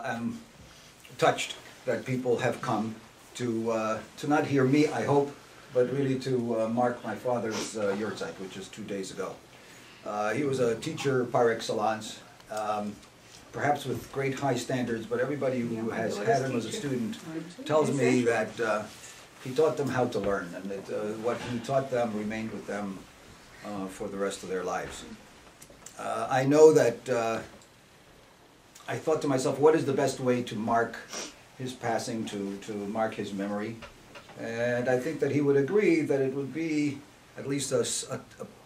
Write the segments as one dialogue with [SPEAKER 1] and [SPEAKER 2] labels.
[SPEAKER 1] am touched that people have come to not hear me, I hope, but really to mark my father's yurtzeit, which is 2 days ago. He was a teacher par excellence, perhaps with great high standards, but everybody who has had him as a student tells me that he taught them how to learn, and that what he taught them remained with them for the rest of their lives. I know that I thought to myself, what is the best way to mark his passing, to mark his memory? And I think that he would agree that it would be at least a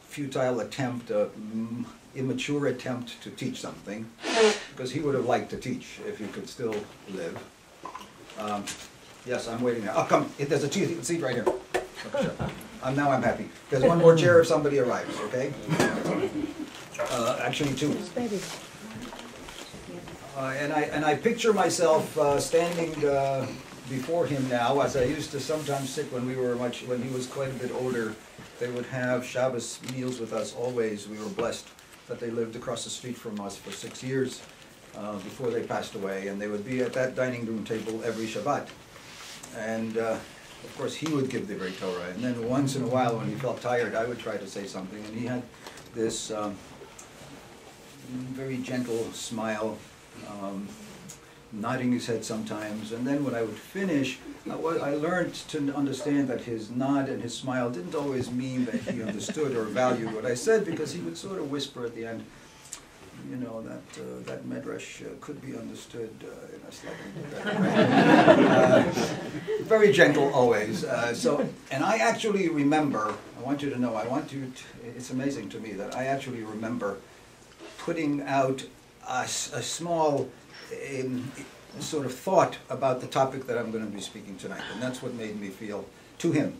[SPEAKER 1] futile attempt, an immature attempt to teach something, because he would have liked to teach if he could still live. Yes, I'm waiting now. Oh, come, there's a seat right here. Now I'm happy. There's one more chair if somebody arrives, okay? Actually, two. And I picture myself standing before him now, as I used to sometimes sit when he was quite a bit older. They would have Shabbos meals with us always. We were blessed that they lived across the street from us for 6 years before they passed away, and they would be at that dining room table every Shabbat. And of course, he would give the Divrei Torah, and then once in a while, when he felt tired, I would try to say something, and he had this very gentle smile, nodding his head sometimes, and then when I would finish, I learned to understand that his nod and his smile didn't always mean that he understood or valued what I said, because he would sort of whisper at the end, you know, that medrash could be understood in a slightly better way. Very gentle always. And I actually remember, I want you to know, it's amazing to me that I actually remember putting out a small sort of thought about the topic that I'm going to be speaking tonight, and that's what made me feel, to him,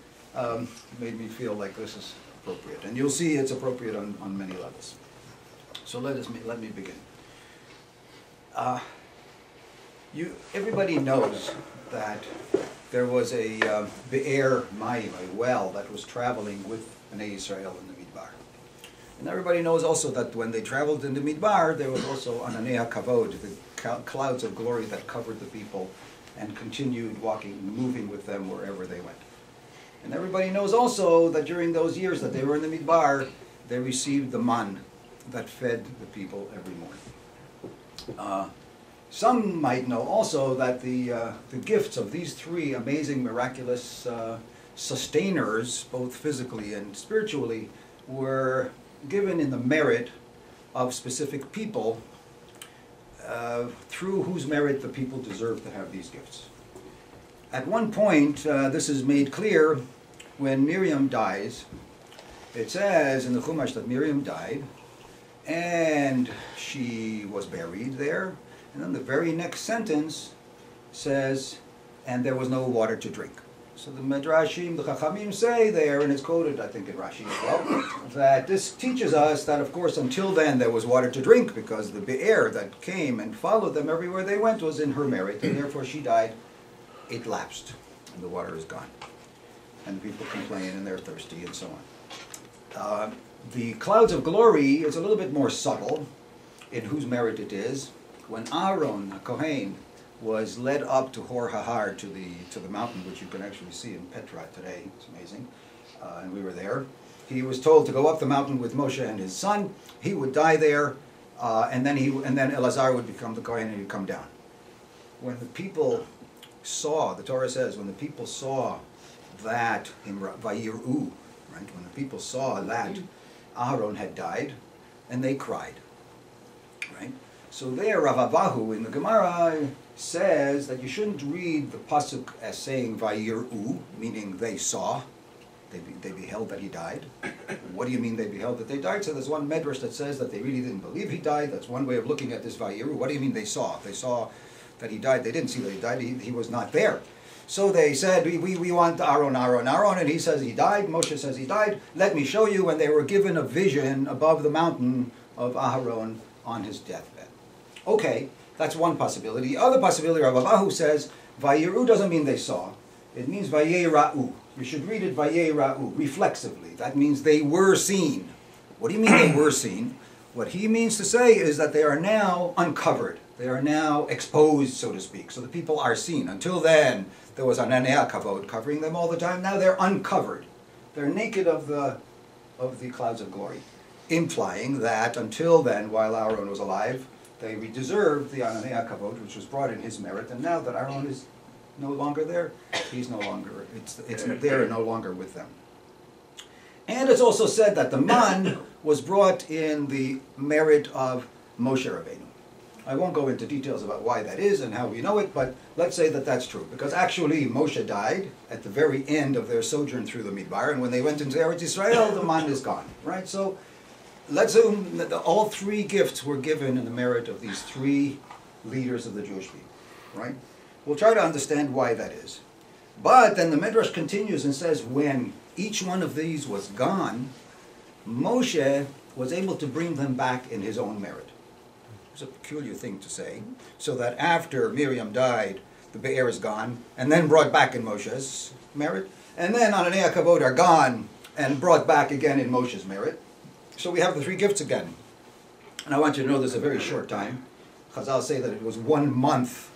[SPEAKER 1] made me feel like this is appropriate. And you'll see it's appropriate on many levels. So let me begin. Everybody knows that there was a be'er mayim, a well that was traveling with Bnei Israel in the Midbar. And everybody knows also that when they traveled in the Midbar, there was also Ananei HaKavod, the clouds of glory that covered the people and continued moving with them wherever they went. And everybody knows also that during those years that they were in the Midbar, they received the man that fed the people every morning. Some might know also that the gifts of these three amazing, miraculous sustainers, both physically and spiritually, were given in the merit of specific people through whose merit the people deserve to have these gifts. At one point, this is made clear when Miriam dies. It says in the Chumash that Miriam died, and she was buried there. And then the very next sentence says, and there was no water to drink. So the Midrashim, the Chachamim say there, and it's quoted, I think, in Rashi as well, that this teaches us that, of course, until then there was water to drink, because the Be'er that came and followed them everywhere they went was in her merit, and therefore she died. It lapsed, and the water is gone. And the people complain, and they're thirsty, and so on. The clouds of glory is a little bit more subtle in whose merit it is. When Aaron Kohen was led up to Hor Hahar, to the mountain, which you can actually see in Petra today, it's amazing, and we were there. He was told to go up the mountain with Moshe and his son. He would die there, and then Eleazar would become the Kohen and he'd come down. When the people saw, the Torah says, when the people saw that in Vayiru, right? When the people saw that Aaron had died, and they cried, right? So there, Rav Avahu in the Gemara says that you shouldn't read the pasuk as saying Vayiru, meaning they saw, they beheld that he died. What do you mean they beheld that they died? So there's one medrash that says that they really didn't believe he died. That's one way of looking at this Vayiru. What do you mean they saw? If they saw that he died, they didn't see that he died. He was not there. So they said, we want Aaron, and he says he died. Moshe says he died. Let me show you. And they were given a vision above the mountain of Aaron on his deathbed. Okay, that's one possibility. The other possibility, Rav Avahu says, Vayiru doesn't mean they saw. It means Vayera'u. You should read it Vayera'u, reflexively. That means they were seen. What do you mean they were seen? What he means to say is that they are now uncovered. They are now exposed, so to speak. So the people are seen. Until then, there was an anea kavod covering them all the time. Now they're uncovered. They're naked of the clouds of glory, implying that until then, while Aaron was alive, they deserved the anea kavod, which was brought in his merit. And now that Aaron is no longer there, he's no longer. It's there, no longer with them. And it's also said that the man was brought in the merit of Moshe Rabbeinu. I won't go into details about why that is and how we know it, but let's say that that's true. Because actually Moshe died at the very end of their sojourn through the Midbar, and when they went into Eretz Yisrael, the man is gone, right? So let's assume that all three gifts were given in the merit of these three leaders of the Jewish people, right? We'll try to understand why that is. But then the Midrash continues and says, when each one of these was gone, Moshe was able to bring them back in his own merit. It's a peculiar thing to say. So that after Miriam died, the Be'er is gone, and then brought back in Moshe's merit. And then Ananei Kavod are gone, and brought back again in Moshe's merit. So we have the three gifts again. And I want you to know this is a very short time. Chazal say that it was 1 month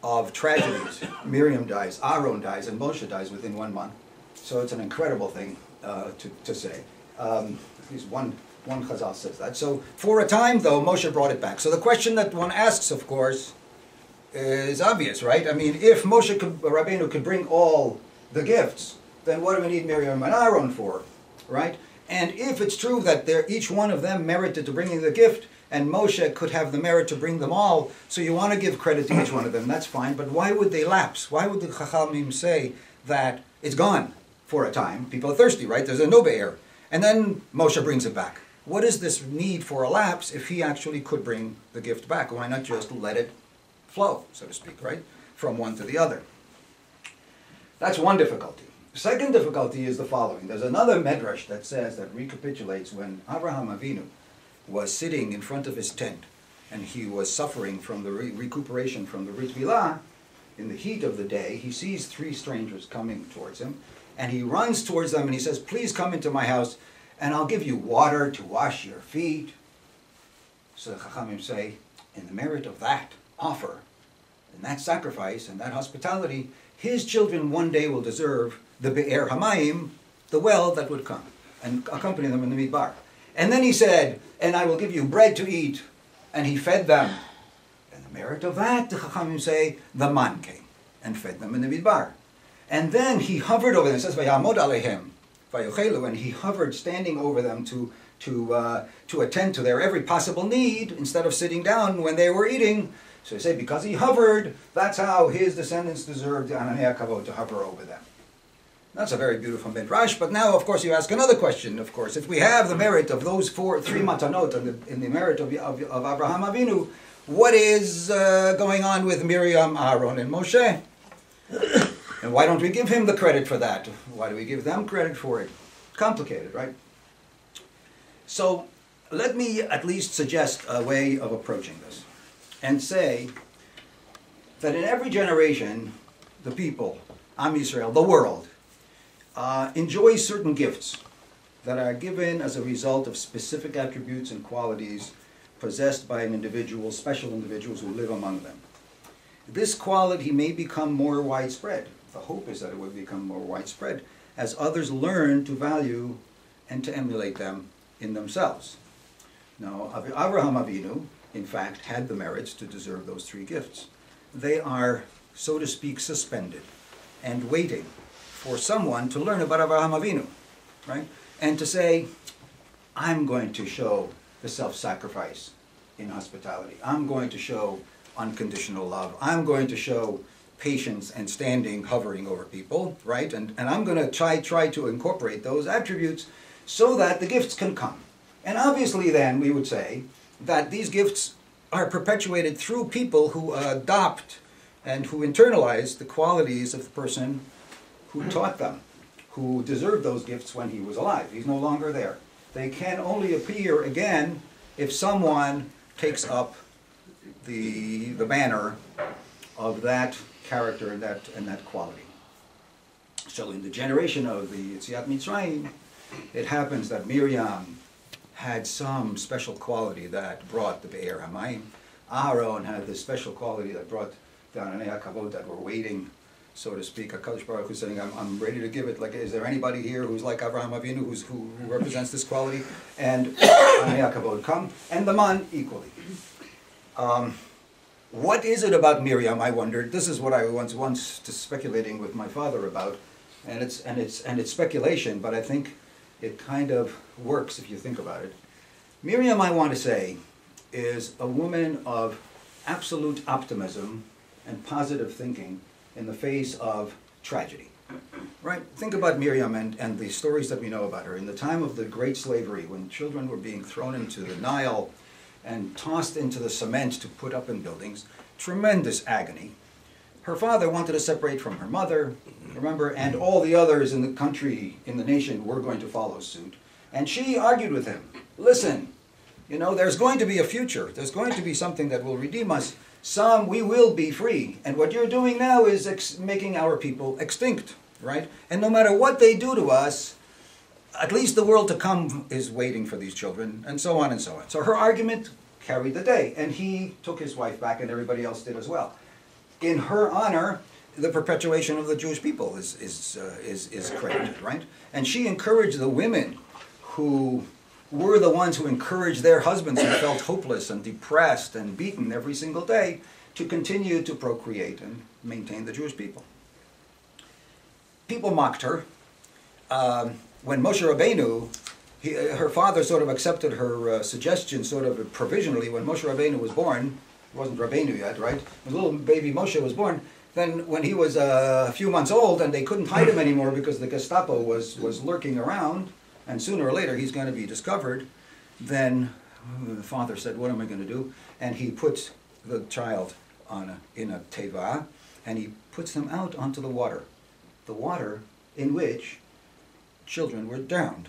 [SPEAKER 1] of tragedies. Miriam dies, Aaron dies, and Moshe dies within 1 month. So it's an incredible thing to say. At least one Chazal says that. So for a time, though, Moshe brought it back. So the question that one asks, of course, is obvious, right? I mean, if Moshe Rabbeinu could bring all the gifts, then what do we need Miriam and Aaron for, right? And if it's true that each one of them merited to bringing the gift, and Moshe could have the merit to bring them all, so you want to give credit to each one of them, that's fine, but why would they lapse? Why would the Chachamim say that it's gone for a time? People are thirsty, right? There's a no be'er. And then Moshe brings it back. What is this need for a lapse if he actually could bring the gift back? Why not just let it flow, so to speak, right? From one to the other. That's one difficulty. The second difficulty is the following. There's another medrash that says, that recapitulates when Abraham Avinu was sitting in front of his tent and he was suffering from the recuperation from the Brit Milah. In the heat of the day, he sees 3 strangers coming towards him, and he runs towards them and he says, please come into my house and I'll give you water to wash your feet. So the Chachamim say, in the merit of that offer, and that sacrifice, and that hospitality, his children one day will deserve the Be'er Hamayim, the well that would come, and accompany them in the Midbar. And then he said, and I will give you bread to eat, and he fed them. And the merit of that, the Chachamim say, the man came and fed them in the Midbar. And then he hovered over them, it says, Vayamod Alehem, Vayochelu, and he hovered, standing over them to attend to their every possible need, instead of sitting down when they were eating. So they say, because he hovered, that's how his descendants deserved the Ananei Kavod, to hover over them. That's a very beautiful midrash, but now, of course, you ask another question, of course. If we have the merit of those 3 matanot in the merit of Abraham Avinu, what is going on with Miriam, Aaron, and Moshe? And why don't we give him the credit for that? Why do we give them credit for it? Complicated, right? So let me at least suggest a way of approaching this, and say that in every generation, the people, Am Yisrael, the world, enjoys certain gifts that are given as a result of specific attributes and qualities possessed by an individual, special individuals who live among them. This quality may become more widespread. The hope is that it will become more widespread as others learn to value and to emulate them in themselves. Now, Abraham Avinu, in fact, had the merits to deserve those 3 gifts. They are, so to speak, suspended and waiting for someone to learn about Abraham Avinu, right? And to say, I'm going to show the self-sacrifice in hospitality. I'm going to show unconditional love. I'm going to show patience and standing, hovering over people, right? And I'm going to try to incorporate those attributes so that the gifts can come. And obviously then we would say that these gifts are perpetuated through people who adopt and who internalize the qualities of the person who taught them, who deserved those gifts when he was alive. He's no longer there. They can only appear again if someone takes up the banner of that character and that quality. So in the generation of the Yetziat Mitzrayim, it happens that Miriam had some special quality that brought the Be'er Hamayim. Aharon had this special quality that brought down an Kavod that were waiting, so to speak. HaKadosh Baruch Hu saying, I'm ready to give it. Like, is there anybody here who's like Avraham Avinu, who represents this quality? And Anei Kavod come, and the man equally. What is it about Miriam? I wondered. This is what I once speculating with my father about, and it's speculation, but I think it kind of works if you think about it. Miriam, I want to say, is a woman of absolute optimism and positive thinking in the face of tragedy. Right? Think about Miriam and the stories that we know about her. In the time of the great slavery, when children were being thrown into the Nile and tossed into the cement to put up in buildings, tremendous agony. Her father wanted to separate from her mother, remember, and all the others in the country, in the nation, were going to follow suit. And she argued with him, listen, you know, there's going to be a future. There's going to be something that will redeem us. We will be free. And what you're doing now is making our people extinct, right? And no matter what they do to us, at least the world to come is waiting for these children, and so on and so on. So her argument carried the day, and he took his wife back, and everybody else did as well. In her honor, the perpetuation of the Jewish people is credited, right? And she encouraged the women who were the ones who encouraged their husbands who felt hopeless and depressed and beaten every single day to continue to procreate and maintain the Jewish people. People mocked her. When Moshe Rabbeinu, her father sort of accepted her suggestion sort of provisionally. When Moshe Rabbeinu was born, it wasn't Rabbeinu yet, right? When little baby Moshe was born, then when he was a few months old and they couldn't hide him anymore because the Gestapo was lurking around, and sooner or later he's going to be discovered, then the father said, what am I going to do? And he puts the child in a teva, and he puts him out onto the water in which children were drowned.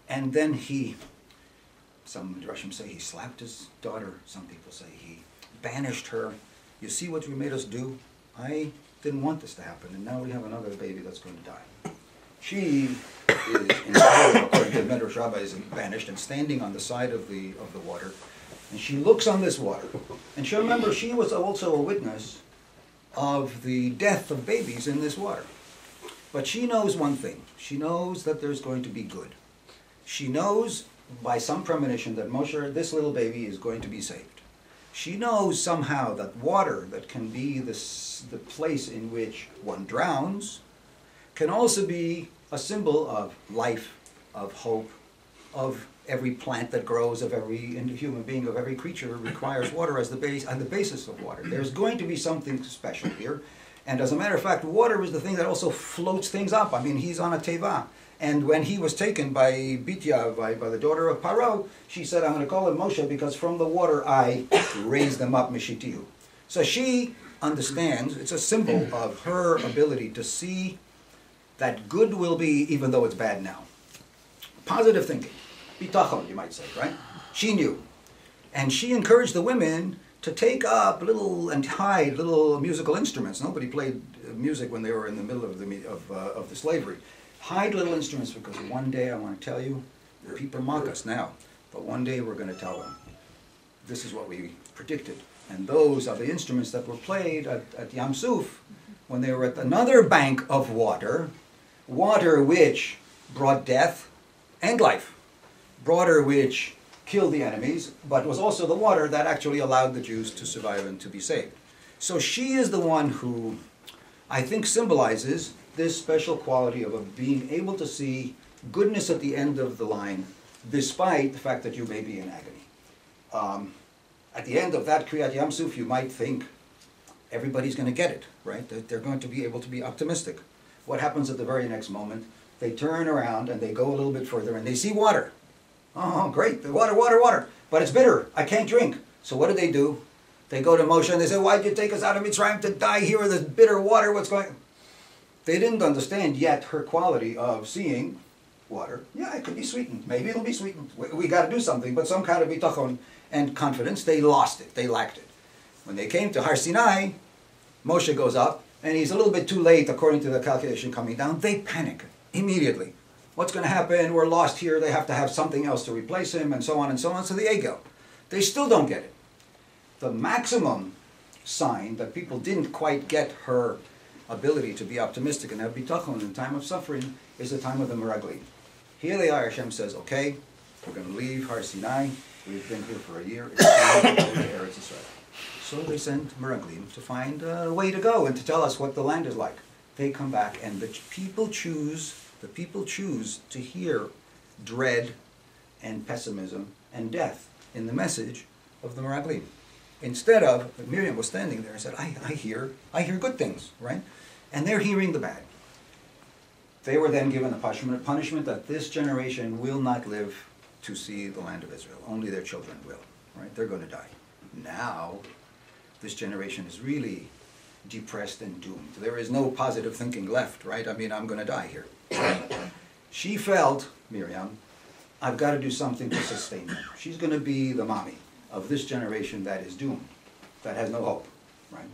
[SPEAKER 1] And then some Midrashim say he slapped his daughter, some people say he banished her. You see what we made us do? I didn't want this to happen, and now we have another baby that's going to die. She is, according to Midrash Rabbi, is banished and standing on the side of the water, and she looks on this water. And she remember she was also a witness of the death of babies in this water. But she knows one thing. She knows that there's going to be good. She knows by some premonition that Moshe, this little baby, is going to be saved. She knows somehow that water, that can be the place in which one drowns, can also be a symbol of life, of hope, of every plant that grows, of every human being, of every creature requires water as the base and the basis of water. There's going to be something special here. And as a matter of fact, water is the thing that also floats things up. I mean, he's on a teva. And when he was taken by Bitya, by the daughter of Paro, she said, I'm going to call him Moshe because from the water I raised them up, Mishitihu. So she understands, it's a symbol of her ability to see that good will be even though it's bad now. Positive thinking. Bitachon, you might say, right? She knew. And she encouraged the women to take up and hide little musical instruments. Nobody played music when they were in the middle of the slavery. Hide little instruments because one day, I want to tell you, people mock us now, but one day we're going to tell them. This is what we predicted. And those are the instruments that were played at Yam Suf when they were at another bank of water which brought death and life, water which killed the enemies, but was also the water that actually allowed the Jews to survive and to be saved. So she is the one who, I think, symbolizes this special quality of being able to see goodness at the end of the line, despite the fact that you may be in agony. At the end of that Kriyat Yam Suf, you might think everybody's going to get it, right? That they're going to be able to be optimistic. What happens at the very next moment? They turn around and they go a little bit further and they see water. Oh, great, the water. But it's bitter. I can't drink. So what do? They go to Moshe and they say, why did you take us out of Mitzrayim to die here in this bitter water? What's going on? They didn't understand yet her quality of seeing water. Yeah, it could be sweetened. Maybe it'll be sweetened. We got to do something. But some kind of bitachon and confidence, they lost it. They lacked it. When they came to Har Sinai, Moshe goes up, and he's a little bit too late according to the calculation coming down. They panic immediately. What's going to happen? We're lost here. They have to have something else to replace him, and so on and so on. So the ego. They still don't get it. the maximum sign that people didn't quite get her ability to be optimistic and have bitachon in time of suffering is the time of the Meraglim. Here they are, Hashem says, okay, we're going to leave Har Sinai, we've been here for a year, it's time to go to Eretz Yisrael. So they send Meraglim to find a way to go and to tell us what the land is like. They come back and the people choose to hear dread and pessimism and death in the message of the Meraglim. Instead of, Miriam was standing there and said, I hear good things, right? And they're hearing the bad. They were then given a punishment that this generation will not live to see the land of Israel. Only their children will, right? They're going to die. Now, this generation is really depressed and doomed. There is no positive thinking left, right? I mean, I'm going to die here. She felt, Miriam, I've got to do something to sustain them. She's going to be the mommy of this generation that is doomed, that has no hope, right?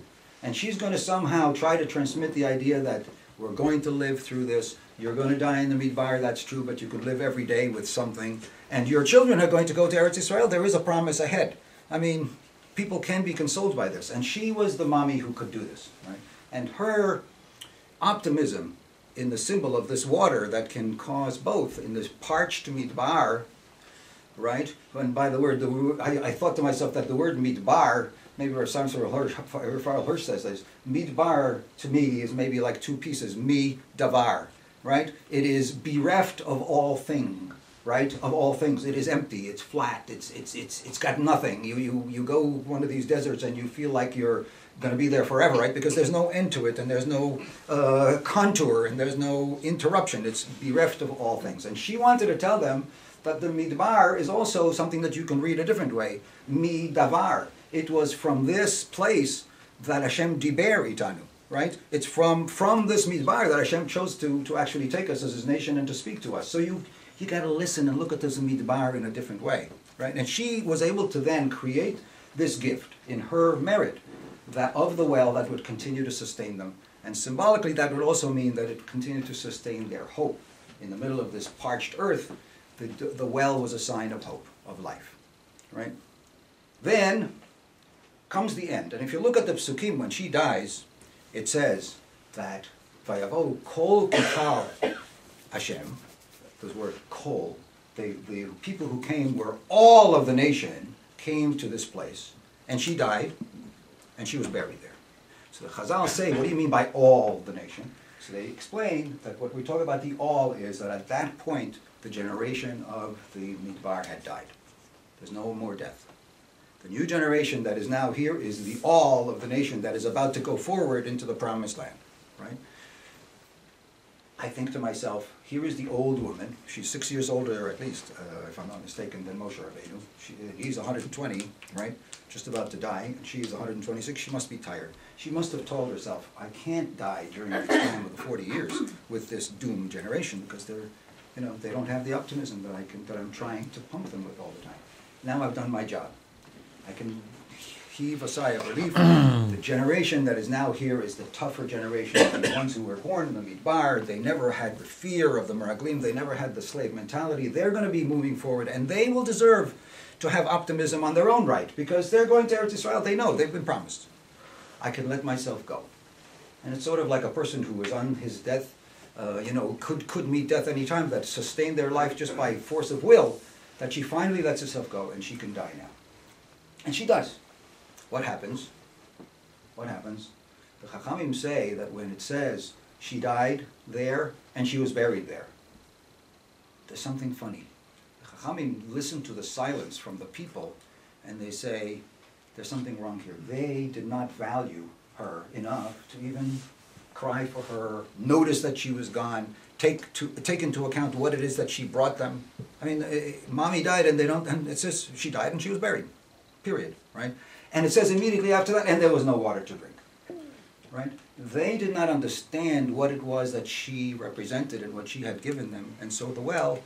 [SPEAKER 1] And she's going to somehow try to transmit the idea that we're going to live through this. You're going to die in the Midbar, that's true, but you could live every day with something. And your children are going to go to Eretz Yisrael. There is a promise ahead. I mean, people can be consoled by this. And she was the mommy who could do this, right? And her optimism in the symbol of this water that can cause both in this parched Midbar, right? And by the word, I thought to myself that the word Midbar, maybe our Hirsch says this, Midbar to me is maybe like two pieces, mi davar, right? It is bereft of all thing, right? Of all things. It is empty, it's flat, it's got nothing. You go one of these deserts and you feel like you're going to be there forever, right? Because there's no end to it, and there's no contour, and there's no interruption. It's bereft of all things. And she wanted to tell them that the Midbar is also something that you can read a different way. Mi davar. It was from this place that Hashem diber itanu, right? It's from this Midbar that Hashem chose to actually take us as His nation and to speak to us. So you got to listen and look at this Midbar in a different way, right? And she was able to then create this gift in her merit, that of the well that would continue to sustain them. And symbolically that would also mean that it continued to sustain their hope. In the middle of this parched earth, the well was a sign of hope, of life, right? Then comes the end. And if you look at the psukim, when she dies, it says that Vayavo kol kachal Hashem, this word kol, the people who came were all of the nation came to this place. And she died, and she was buried there. So the Chazal say, what do you mean by all the nation? So they explain that what we talk about the all is that at that point, the generation of the Midbar had died. There's no more death. The new generation that is now here is the all of the nation that is about to go forward into the promised land, right? I think to myself, here is the old woman. She's 6 years older, at least, if I'm not mistaken, than Moshe Rabbeinu. He's 120, right? Just about to die, and she's 126. She must be tired. She must have told herself, I can't die during the time of the 40 years with this doomed generation, because they don't have the optimism that I'm trying to pump them with all the time. Now I've done my job. I can heave a sigh of relief. The generation that is now here is the tougher generation. The ones who were born in the Midbar, they never had the fear of the Meraglim, they never had the slave mentality. They're going to be moving forward, and they will deserve to have optimism on their own right, because they're going to Eretz Yisrael. They know, they've been promised. I can let myself go. And it's sort of like a person who is on his death, could meet death any time, that sustained their life just by force of will, that she finally lets herself go, and she can die now. And she does. What happens? What happens? The Chachamim say that when it says she died there and she was buried there, there's something funny. The Chachamim listen to the silence from the people and they say, there's something wrong here. They did not value her enough to even cry for her, notice that she was gone, take into account what it is that she brought them. I mean, mommy died and it says she died and she was buried. Period, right? And it says immediately after that, and there was no water to drink, right? They did not understand what it was that she represented and what she had given them, and so the well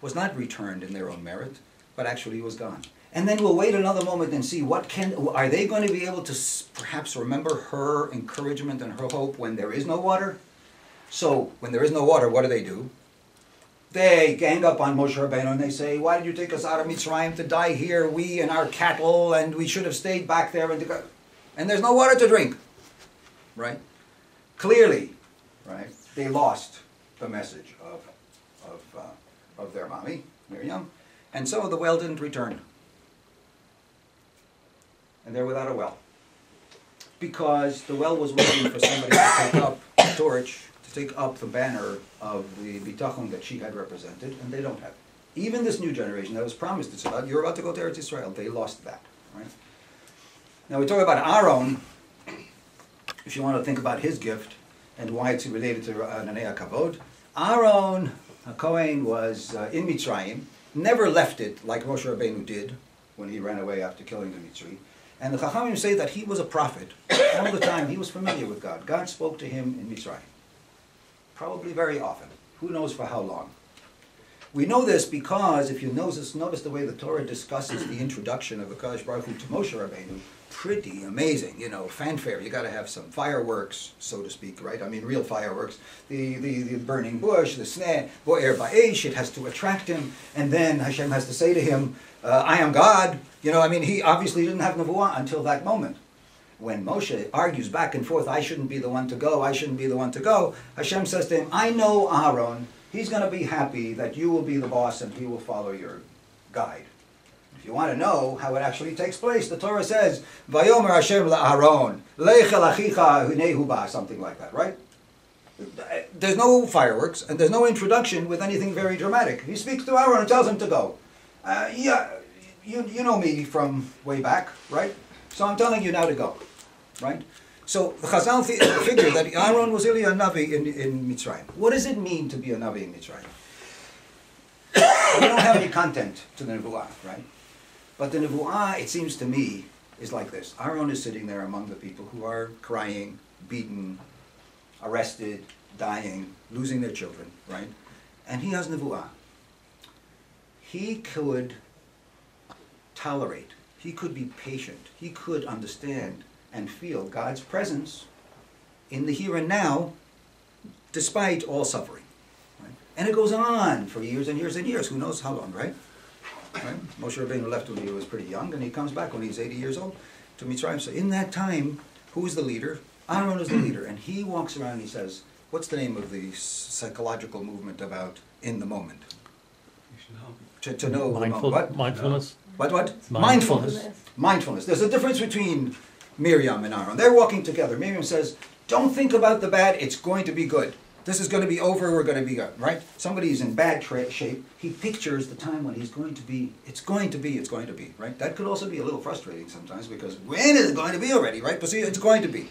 [SPEAKER 1] was not returned in their own merit, but actually was gone. And then we'll wait another moment and see are they going to be able to perhaps remember her encouragement and her hope when there is no water? So when there is no water, what do? They gang up on Moshe Rabbeinu and they say, why did you take us out of Mitzrayim to die here, we and our cattle, and we should have stayed back there, and there's no water to drink, right? Clearly, right, they lost the message of their mommy, Miriam, and so the well didn't return. And they're without a well. Because the well was waiting for somebody to take up the torch, to take up the banner of the bitachon that she had represented, and they don't have it. Even this new generation that was promised, it's about, you're about to go to Eretz Israel, they lost that, right? Now we talk about Aaron, if you want to think about his gift, and why it's related to Nanei HaKavod. Aaron HaKohen was in Mitzrayim, never left it like Moshe Rabbeinu did when he ran away after killing the Mitzri. And the Chachamim say that he was a prophet. All the time he was familiar with God. God spoke to him in Mitzrayim. Probably very often. Who knows for how long. We know this because if you notice the way the Torah discusses the introduction of Hakadosh Baruch Hu to Moshe Rabbeinu, pretty amazing, you know, fanfare. You got to have some fireworks, so to speak, right? I mean, real fireworks. The burning bush, the sneh, bo'er ba'esh, it has to attract him, and then Hashem has to say to him, I am God. You know, I mean, he obviously didn't have nevuah until that moment. When Moshe argues back and forth, I shouldn't be the one to go, I shouldn't be the one to go, Hashem says to him, I know Aaron, he's going to be happy that you will be the boss and he will follow your guide. If you want to know how it actually takes place, the Torah says, Vayomer Hashem la'Aaron, Leichel achicha hunehu ba, something like that, right? There's no fireworks, and there's no introduction with anything very dramatic. He speaks to Aaron and tells him to go. Yeah, you know me from way back, right? So I'm telling you now to go, right? So the Chazal figure that Aaron was really a Navi in Mitzrayim. What does it mean to be a Navi in Mitzrayim? We don't have any content to the Nevuah, right? But the Nevuah, it seems to me, is like this. Aaron is sitting there among the people who are crying, beaten, arrested, dying, losing their children, right? And he has Nevuah. He could tolerate, he could be patient, he could understand and feel God's presence in the here and now, despite all suffering. Right? And it goes on for years and years and years. Who knows how long, right? Right? Moshe Rabbeinu left when he was pretty young, and he comes back when he's 80 years old to Mitzrayim. So in that time, who's the leader? Aaron is the leader, and he walks around and he says, what's the name of the psychological movement about in the moment? To know the moment. What?
[SPEAKER 2] Mindfulness.
[SPEAKER 1] What? Mindfulness. Mindfulness. There's a difference between Miriam and Aaron. They're walking together. Miriam says, don't think about the bad, it's going to be good. This is going to be over, we're going to be good, right? Somebody's in bad shape, he pictures the time when he's going to be, it's going to be, right? That could also be a little frustrating sometimes because when is it going to be already, right? But see, it's going to be.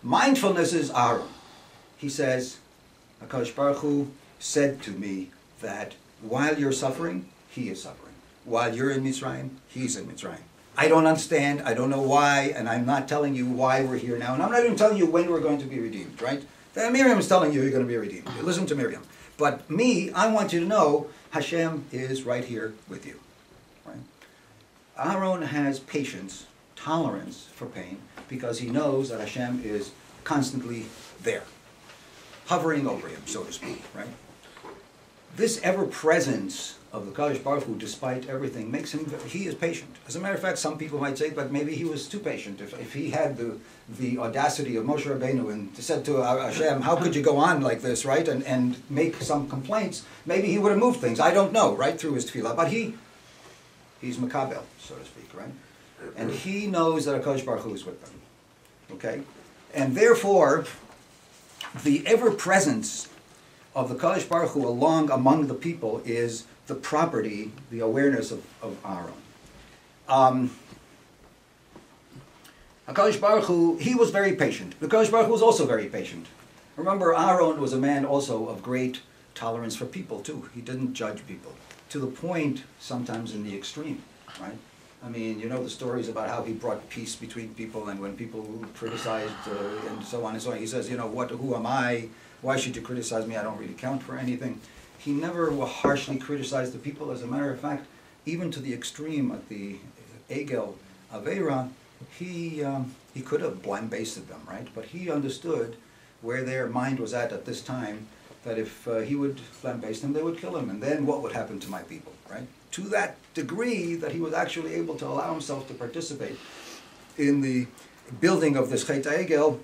[SPEAKER 1] Mindfulness is Aaron. He says, HaKadosh Baruch Hu said to me that while you're suffering, he is suffering. While you're in Mitzrayim, he's in Mitzrayim. I don't understand, I don't know why, and I'm not telling you why we're here now, and I'm not even telling you when we're going to be redeemed, right? Miriam is telling you you're going to be redeemed. Listen to Miriam. But me, I want you to know Hashem is right here with you. Right? Aaron has patience, tolerance for pain, because he knows that Hashem is constantly there, hovering over him, so to speak. Right? This ever-presence of the Kadosh Baruch Hu, despite everything, makes him, he is patient. As a matter of fact, some people might say, but maybe he was too patient. If he had the audacity of Moshe Rabbeinu and said to Hashem, how could you go on like this, right, and make some complaints, maybe he would have moved things. I don't know, right, through his tefillah. But he's Makabel, so to speak, right? And he knows that HaKadosh Baruch Hu is with them, okay? And therefore, the ever-presence of the Kadosh Baruch Hu among the people is the property, the awareness of Aaron. HaKadosh Baruch Hu, he was very patient. The Kadosh Baruch Hu was also very patient. Remember, Aaron was a man also of great tolerance for people too. He didn't judge people, to the point sometimes in the extreme, right? I mean, you know the stories about how he brought peace between people, and when people criticized and so on and so on, he says, you know, who am I? Why should you criticize me? I don't really count for anything. He never harshly criticized the people. As a matter of fact, even to the extreme at the Egel Aveira, he could have blind-basted them, right? But he understood where their mind was at this time, that if he would lambaste them, they would kill him. And then what would happen to my people, right? To that degree that he was actually able to allow himself to participate in the building of this Chet HaEgel,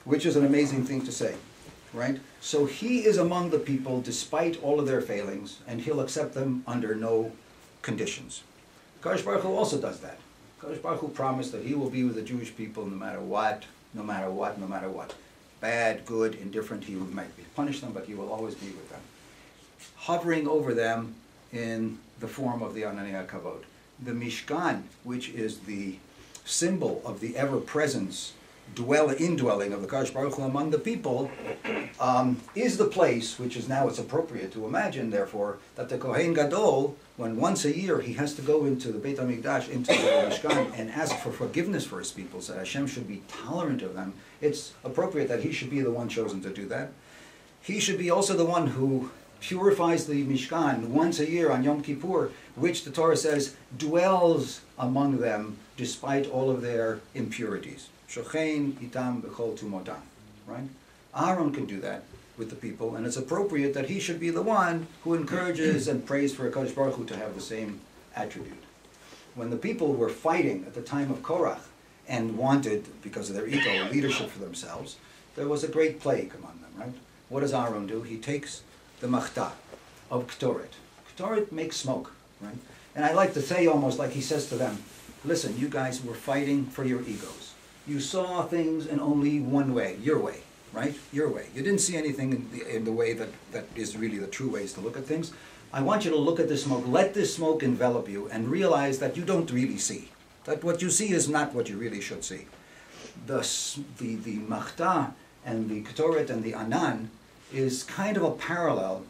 [SPEAKER 1] which is an amazing thing to say, right? So he is among the people despite all of their failings, and he'll accept them under no conditions. Kadosh Baruch Hu also does that. Kadosh Baruch Hu promised that he will be with the Jewish people no matter what, no matter what, no matter what. Bad, good, indifferent, he might punish them, but he will always be with them. Hovering over them in the form of the Ananei Kavod. The Mishkan, which is the symbol of the ever-presence, indwelling of the Kadosh Baruch Hu among the people, is the place which is now it's appropriate to imagine, therefore, that the Kohen Gadol, when once a year he has to go into the Beit HaMikdash, into the Mishkan, and ask for forgiveness for his people, so that Hashem should be tolerant of them, it's appropriate that he should be the one chosen to do that. He should be also the one who purifies the Mishkan once a year on Yom Kippur, which the Torah says dwells among them despite all of their impurities. Shochein itam b'chol tumotam, right? Aaron can do that with the people, and it's appropriate that he should be the one who encourages and prays for HaKadosh Baruch Hu to have the same attribute. When the people were fighting at the time of Korach and wanted, because of their ego, leadership for themselves, there was a great plague among them, right? What does Aaron do? He takes the machta of Ktoret. Ktoret makes smoke, right? And I like to say almost like he says to them, listen, you guys were fighting for your egos. You saw things in only one way, your way, right? Your way. You didn't see anything in the way that is really the true ways to look at things. I want you to look at this smoke, let this smoke envelop you, and realize that you don't really see. That what you see is not what you really should see. The machta and the Ktoret and the anan is kind of a parallel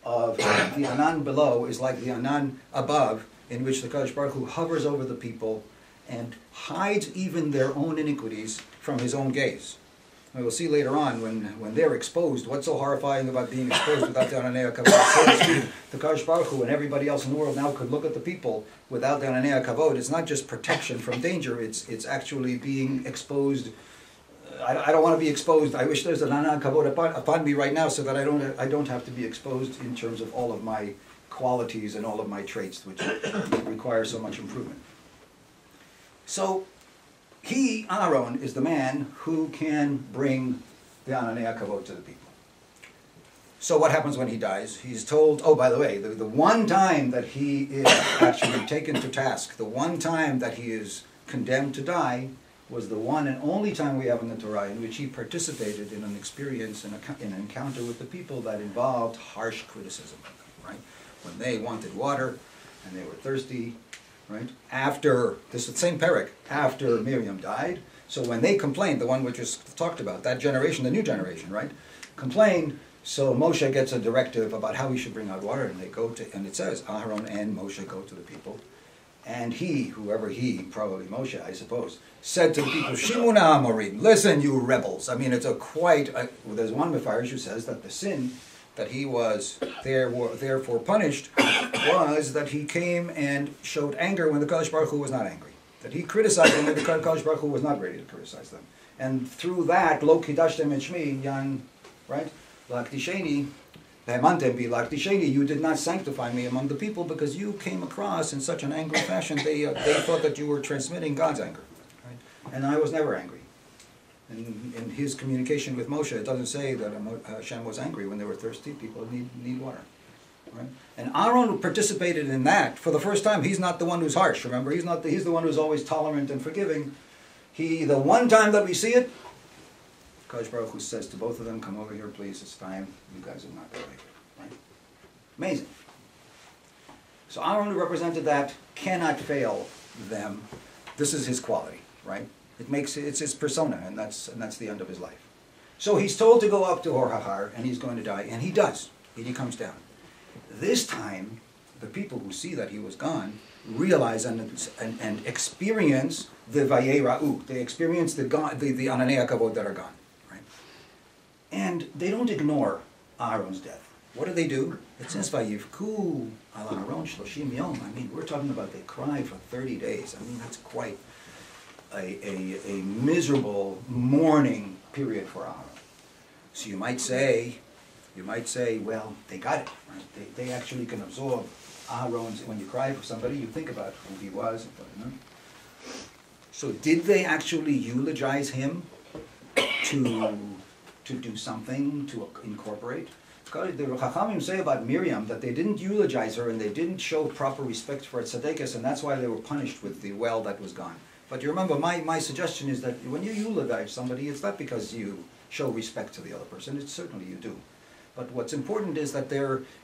[SPEAKER 1] of the anan below is like the anan above, in which the Kadosh Baruch Hu hovers over the people and hides even their own iniquities from his own gaze. And we'll see later on when they're exposed, what's so horrifying about being exposed without the Ananei Kavod? So to speak, the Kadosh Baruch Hu and everybody else in the world now could look at the people without the Ananei Kavod. It's not just protection from danger, it's actually being exposed. I don't want to be exposed. I wish there's an Ananei Kavod upon me right now so that I don't have to be exposed in terms of all of my qualities and all of my traits, which require so much improvement. So, he, Aaron, is the man who can bring the Ananei Kavod to the people. So what happens when he dies? He's told, oh, by the way, the one time that he is actually taken to task, the one time that he is condemned to die, was the one and only time we have in the Torah in which he participated in an experience, in an encounter with the people that involved harsh criticism, right? When they wanted water and they were thirsty, right? After, this is the same parak, after Miriam died, so when they complained, the one we just talked about, that generation, the new generation, right? Complained, so Moshe gets a directive about how he should bring out water, and they go to, and it says, Aaron and Moshe go to the people, and he, whoever he, probably Moshe, I suppose, said to the people, Shimuna Amorim, listen, you rebels. I mean, it's there's one Mepharsh who says that the sin that he was therefore punished was that he came and showed anger when the Kadosh Baruch Hu was not angry. That he criticized them when the Kadosh Baruch Hu was not ready to criticize them. And through that, Lo Kidashtem et Shmi, Yan, right? Laktisheni, Behemantem bi Laktisheni, you did not sanctify me among the people because you came across in such an angry fashion. They thought that you were transmitting God's anger. Right? And I was never angry. In his communication with Moshe, it doesn't say that Hashem was angry when they were thirsty. People need water. Right? And Aaron participated in that for the first time. He's not the one who's harsh. Remember, he's the one who's always tolerant and forgiving. The one time that we see it, Kadosh Baruch Hu says to both of them, "Come over here, please. It's time. You guys are not going to make it." Right? Amazing. So Aaron, who represented that, cannot fail them. This is his quality, right? It's his persona, and that's the end of his life. So he's told to go up to Hor Hahar, and he's going to die, and he does. And he comes down. This time, the people who see that he was gone realize and experience the Vayera'u. They experience the Ananei Kavod that are gone, right? And they don't ignore Aaron's death. What do? It says Vayivku al Aaron shloshim yom. I mean, we're talking about they cry for 30 days. I mean, that's quite a miserable mourning period for Aaron. So you might say, You might say, well, they got it, right? They actually can absorb Aaron's, when you cry for somebody, you think about who he was. You know? So did they actually eulogize him to do something, to incorporate? The Chachamim say about Miriam that they didn't eulogize her and they didn't show proper respect for her tzedekes, and that's why they were punished with the well that was gone. But you remember, my suggestion is that when you eulogize somebody, it's not because you show respect to the other person, it's certainly you do. But what's important is that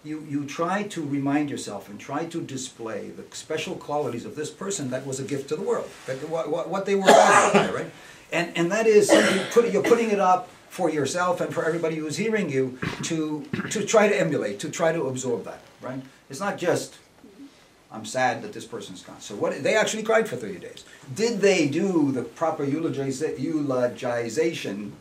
[SPEAKER 1] you try to remind yourself and try to display the special qualities of this person that was a gift to the world, that what they were valued by, right? And that is, you're putting it up for yourself and for everybody who's hearing you to try to emulate, to try to absorb that, right? It's not just, I'm sad that this person's gone. So they actually cried for 30 days. Did they do the proper eulogization?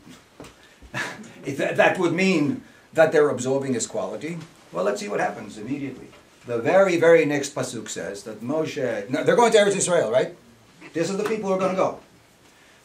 [SPEAKER 1] That would mean that they're absorbing his quality. Well, let's see what happens immediately. The very, very next pasuk says that Moshe, no, they're going to Eretz Israel, right? This is the people who are going to go.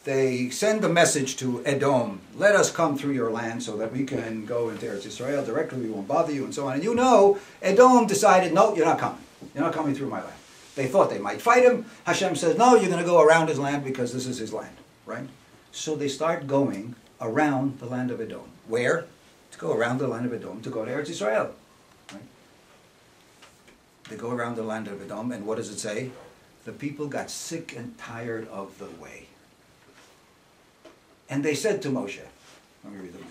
[SPEAKER 1] They send a message to Edom, let us come through your land so that we can go into Eretz Israel directly, we won't bother you, and so on. And you know, Edom decided, no, you're not coming. You're not coming through my land. They thought they might fight him. Hashem says, no, you're going to go around his land because this is his land, right? So they start going around the land of Edom. Where? To go around the land of Edom, to go to Eretz Israel. Right? They go around the land of Edom, and what does it say? The people got sick and tired of the way. And they said to Moshe, let me read them.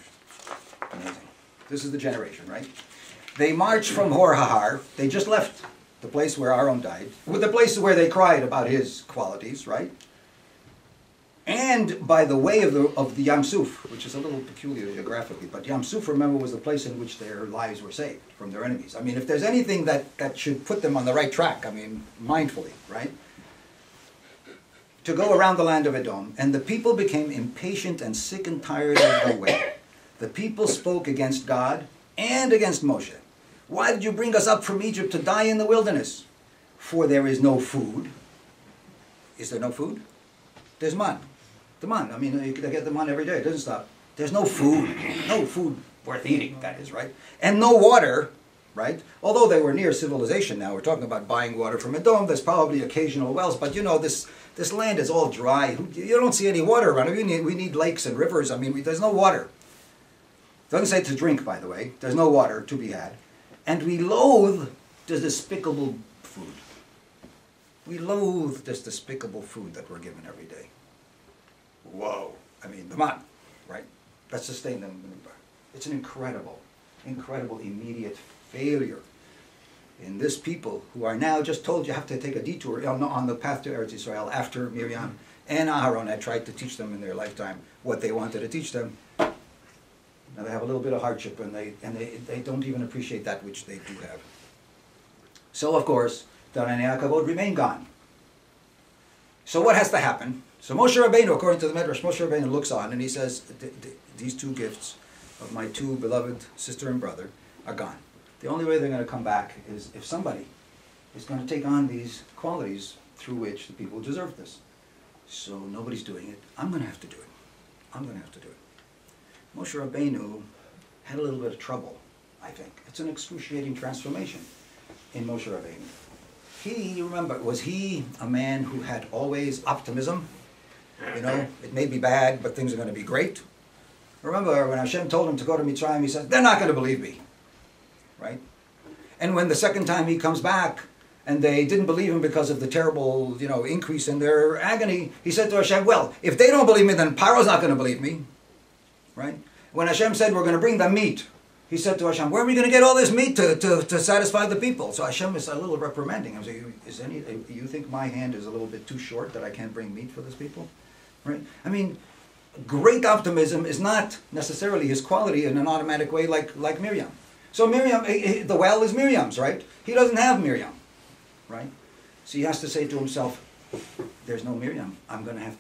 [SPEAKER 1] Amazing. This is the generation, right? They marched from Hor Hahar. They just left the place where Aaron died, with the place where they cried about his qualities, right? And by the way of the Yam Suf, which is a little peculiar geographically, but Yam Suf, remember, was the place in which their lives were saved from their enemies. I mean, if there's anything that should put them on the right track, I mean, mindfully, right? To go around the land of Edom, and the people became impatient and sick and tired of the way. The people spoke against God and against Moshe. Why did you bring us up from Egypt to die in the wilderness? For there is no food. Is there no food? There's man. The man. I mean, you can get the man every day. It doesn't stop. There's no food. No food worth eating, that is, right? And no water, right? Although they were near civilization now. We're talking about buying water from Edom. There's probably occasional wells. But, you know, this land is all dry. You don't see any water around it. We need lakes and rivers. I mean, there's no water. It doesn't say to drink, by the way. There's no water to be had. And we loathe this despicable food. We loathe this despicable food that we're given every day. Whoa. I mean, the man, right? Let's sustain them. It's an incredible, incredible immediate failure in this people who are now just told you have to take a detour on the path to Eretz Israel after Miriam and Aaron had tried to teach them in their lifetime what they wanted to teach them. Now they have a little bit of hardship and they don't even appreciate that which they do have. So of course, Daran Yaakov remain gone. So what has to happen? So Moshe Rabbeinu, according to the Medrash, Moshe Rabbeinu looks on and he says, these two gifts of my two beloved sister and brother are gone. The only way they're going to come back is if somebody is going to take on these qualities through which the people deserve this. So nobody's doing it. I'm going to have to do it. I'm going to have to do it. Moshe Rabbeinu had a little bit of trouble, I think. It's an excruciating transformation in Moshe Rabbeinu. Remember, was he a man who had always optimism? You know, it may be bad, but things are going to be great. Remember, when Hashem told him to go to Mitzrayim, he said, they're not going to believe me. Right? And when the second time he comes back, and they didn't believe him because of the terrible, increase in their agony, he said to Hashem, well, if they don't believe me, then Paro's not going to believe me. Right? When Hashem said, we're going to bring them meat, he said to Hashem, where are we going to get all this meat to satisfy the people? So Hashem is a little reprimanding him. You think my hand is a little bit too short that I can't bring meat for this people? Right? I mean, great optimism is not necessarily his quality in an automatic way like Miriam. So Miriam, the well is Miriam's, right? He doesn't have Miriam, right? So he has to say to himself, there's no Miriam. I'm going to have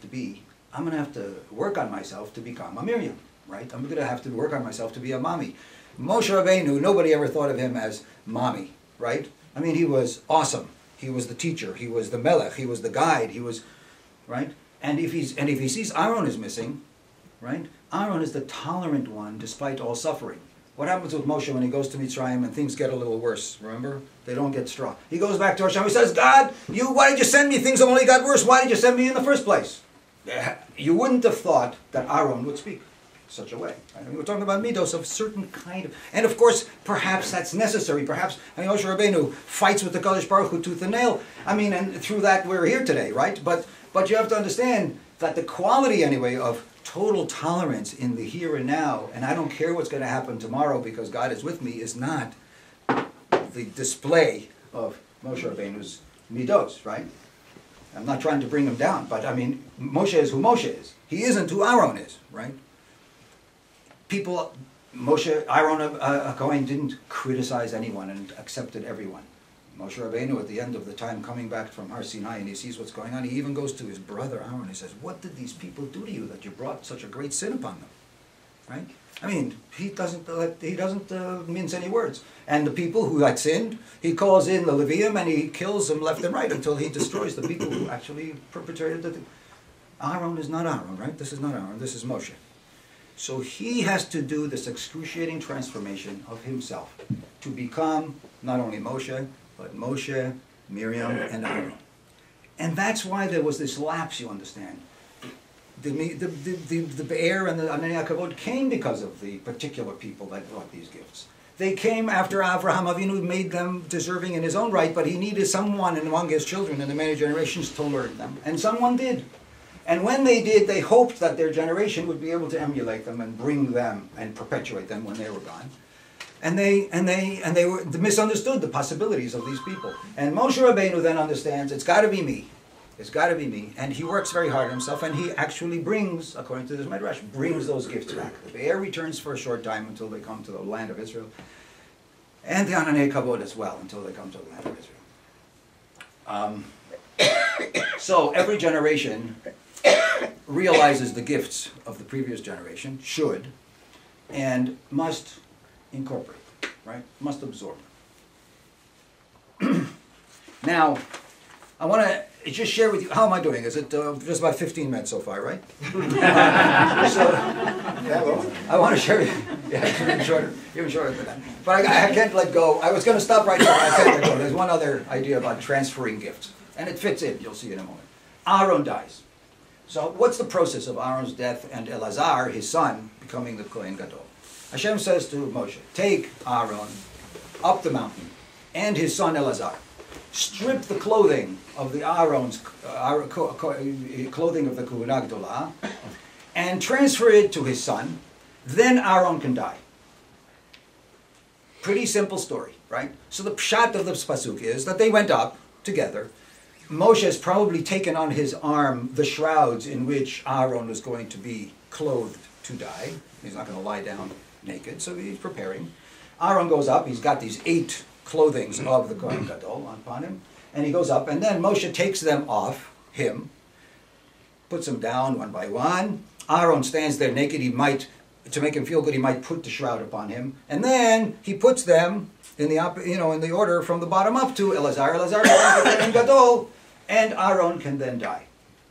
[SPEAKER 1] to work on myself to become a Miriam, right? I'm going to have to work on myself to be a mommy. Moshe Rabbeinu, nobody ever thought of him as mommy, right? I mean, he was awesome. He was the teacher. He was the melech. He was the guide. He was, right? And if he sees Aaron is missing, right? Aaron is the tolerant one despite all suffering. What happens with Moshe when he goes to Mitzrayim and things get a little worse? Remember? They don't get strong. He goes back to Hashem. He says, God, why did you send me? Things only got worse. Why did you send me in the first place? You wouldn't have thought that Aaron would speak such a way. Right? I mean, we're talking about midos of certain kind of, and of course, perhaps that's necessary. Perhaps Moshe Rabbeinu fights with the Kadosh Baruch Hu tooth and nail. I mean, and through that we're here today, right? But you have to understand that the quality, anyway, of total tolerance in the here and now, and I don't care what's going to happen tomorrow because God is with me, is not the display of Moshe Rabbeinu's midos, right? I'm not trying to bring him down, but I mean, Moshe is who Moshe is. He isn't who Aaron is, right? Aaron a Kohen didn't criticize anyone and accepted everyone. Moshe Rabbeinu, at the end of the time, coming back from Har Sinai, and he sees what's going on, he even goes to his brother Aaron. He says, "What did these people do to you that you brought such a great sin upon them?" Right? I mean, he doesn't mince any words. And the people who had sinned, he calls in the Levium and he kills them left and right until he destroys the people who actually perpetrated the thing. Aaron is not Aaron, right? This is not Aaron. This is Moshe. So he has to do this excruciating transformation of himself to become not only Moshe, but Moshe, Miriam, and Aaron. And that's why there was this lapse, you understand. The Be'er and the Ananei HaKavod came because of the particular people that brought these gifts. They came after Avraham Avinu made them deserving in his own right, but he needed someone among his children in the many generations to learn them. And someone did. And when they did, they hoped that their generation would be able to emulate them and bring them and perpetuate them when they were gone. And they misunderstood the possibilities of these people. And Moshe Rabbeinu then understands, it's got to be me. It's got to be me. And he works very hard on himself, and he actually brings, according to this Midrash, brings those gifts back. The Be'er returns for a short time until they come to the land of Israel. And the Ananei Kavod as well, until they come to the land of Israel. So every generation realizes the gifts of the previous generation, should, and must incorporate, right? Must absorb. Now, I want to just share with you, how am I doing? Is it just about 15 minutes so far, right? I want to share with you, even shorter than that. But I can't let go. I was going to stop right there, but I can't let go. There's one other idea about transferring gifts, and it fits in, you'll see in a moment. Aaron dies. So what's the process of Aaron's death and Eleazar, his son, becoming the Kohen Gadol? Hashem says to Moshe, take Aaron up the mountain and his son Eleazar. Strip the clothing of the Aaron's clothing of the Kehuna Gdolah and transfer it to his son. Then Aaron can die. Pretty simple story, right? So the pshat of the pasuk is that they went up together. Moshe has probably taken on his arm the shrouds in which Aaron was going to be clothed to die. He's not going to lie down naked, so he's preparing. Aaron goes up. He's got these 8 clothings of the Kohen Gadol upon him, and he goes up, and then Moshe takes them off him, puts them down one by one. Aaron stands there naked. He might, to make him feel good, he might put the shroud upon him, and then he puts them in the in the order from the bottom up to Eleazar, the Kohen Gadol, and Aaron can then die.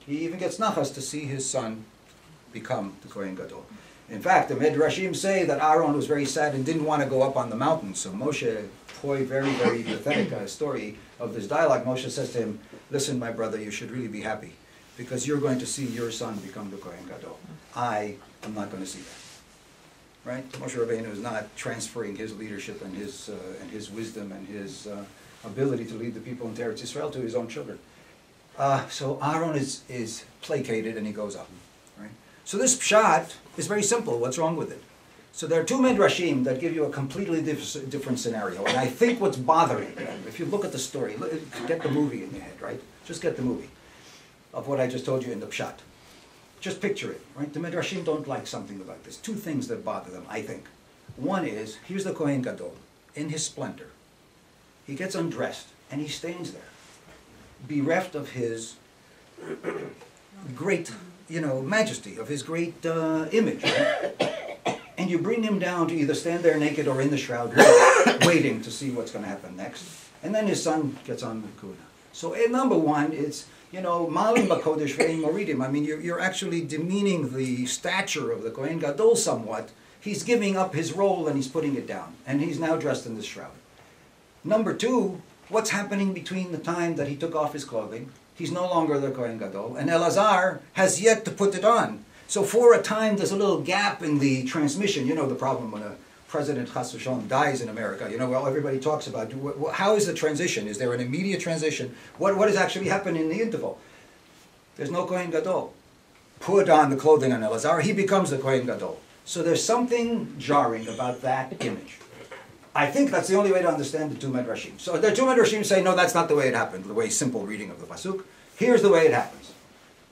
[SPEAKER 1] He even gets nachas to see his son become the Kohen Gadol. In fact, the Midrashim say that Aaron was very sad and didn't want to go up on the mountain. So Moshe, very, very pathetic story of this dialogue. Moshe says to him, listen, my brother, you should really be happy because you're going to see your son become the Kohen Gadol. I am not going to see that. Right? Moshe Rabbeinu is not transferring his leadership and his wisdom and his ability to lead the people in Eretz Yisrael to his own children. So Aaron is placated and he goes up. Right? So this pshat is very simple. What's wrong with it? So there are 2 midrashim that give you a completely different scenario. And I think what's bothering them, if you look at the story, get the movie in your head, right? Just get the movie of what I just told you in the pshat. Just picture it, right? The midrashim don't like something about this. 2 things that bother them, I think. One is, here's the Kohen Gadol in his splendor. He gets undressed and he stands there, bereft of his great, majesty, of his great image. Right? And you bring him down to either stand there naked or in the shroud, waiting to see what's going to happen next. And then his son gets on the kuna. So number one, it's, malim b'kodesh ve'im moridim. I mean, you're actually demeaning the stature of the Kohen Gadol somewhat. He's giving up his role and he's putting it down. And he's now dressed in this shroud. Number two, what's happening between the time that he took off his clothing? He's no longer the Kohen Gadol, and Eleazar has yet to put it on. So for a time, there's a little gap in the transmission. You know the problem when a president, Chas v'shalom, dies in America. You know, well, everybody talks about, how is the transition? Is there an immediate transition? What has actually happened in the interval? There's no Kohen Gadol. Put on the clothing on Eleazar, he becomes the Kohen Gadol. So there's something jarring about that image. I think that's the only way to understand the two Medrashim. So the two Medrashim say, no, that's not the way it happened, the way simple reading of the Pasuk. Here's the way it happens.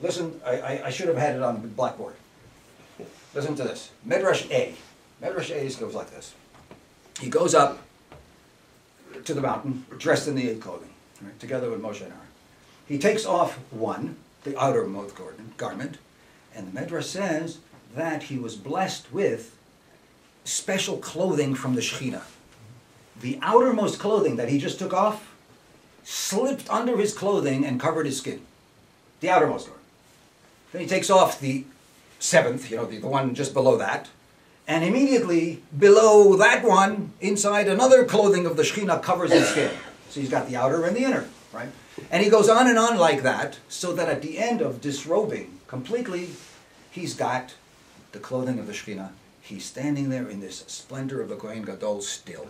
[SPEAKER 1] Listen, I should have had it on the blackboard. Listen to this. Medrash A. Medrash A goes like this. He goes up to the mountain, dressed in the Eid clothing, right, together with Moshe and Aaron. He takes off one, the outermost garment, and the Medrash says that he was blessed with special clothing from the Shekhinah. The outermost clothing that he just took off slipped under his clothing and covered his skin. The outermost garment. Then he takes off the seventh, you know, the one just below that, and immediately below that one, inside another clothing of the Shekhinah covers his skin. So he's got the outer and the inner, right? And he goes on and on like that, so that at the end of disrobing completely, he's got the clothing of the Shekhinah. He's standing there in this splendor of the Kohen Gadol still.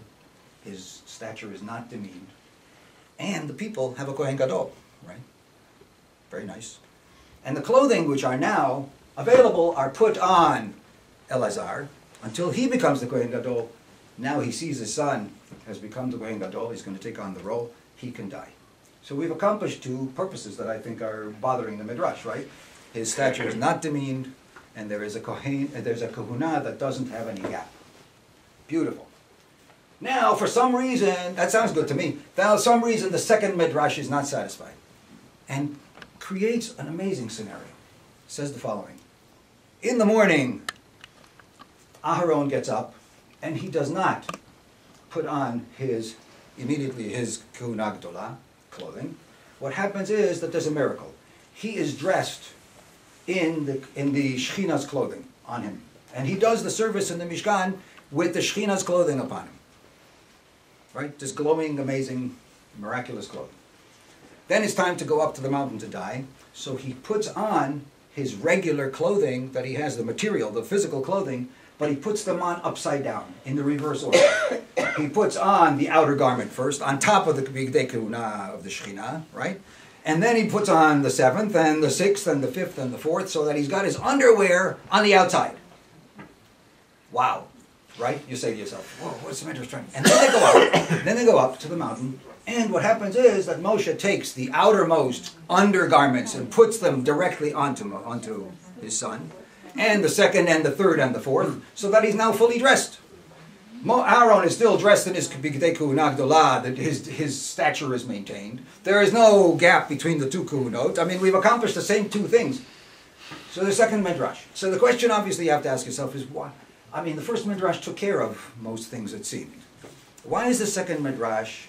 [SPEAKER 1] His stature is not demeaned. And the people have a Kohen Gadol, right? Very nice. And the clothing which are now available are put on Eleazar until he becomes the Kohen Gadol. Now he sees his son has become the Kohen Gadol. He's going to take on the role. He can die. So we've accomplished two purposes that I think are bothering the Midrash, right? His stature is not demeaned, and there's a kahuna that doesn't have any gap. Beautiful. Now, for some reason, that sounds good to me. For some reason, the second Midrash is not satisfied, and creates an amazing scenario. It says the following. In the morning, Aharon gets up, and he does not put on immediately his kahuna gdolah clothing. What happens is that there's a miracle. He is dressed in the Shekhinah's clothing on him. And he does the service in the Mishkan with the Shekhinah's clothing upon him. Right? This glowing, amazing, miraculous clothing. Then it's time to go up to the mountain to die. So he puts on his regular clothing that he has, the material, the physical clothing, but he puts them on upside down, in the reverse order. He puts on the outer garment first, on top of the Bigdei Kehuna of the Shekhinah, right? And then he puts on the seventh, and the sixth, and the fifth, and the fourth, so that he's got his underwear on the outside. Wow. Right? You say to yourself, whoa, what's the Midrash trying? And then they go up. Then they go up to the mountain. And what happens is that Moshe takes the outermost undergarments and puts them directly onto his son. And the second, and the third, and the fourth, so that he's now fully dressed. Aaron is still dressed in his Bigdei Kehuna Gdolah, that his stature is maintained. There is no gap between the two Kehunot. I mean, we've accomplished the same two things. So the second Midrash. So the question obviously you have to ask yourself is why? I mean, the first Midrash took care of most things, it seemed. Why is the second Midrash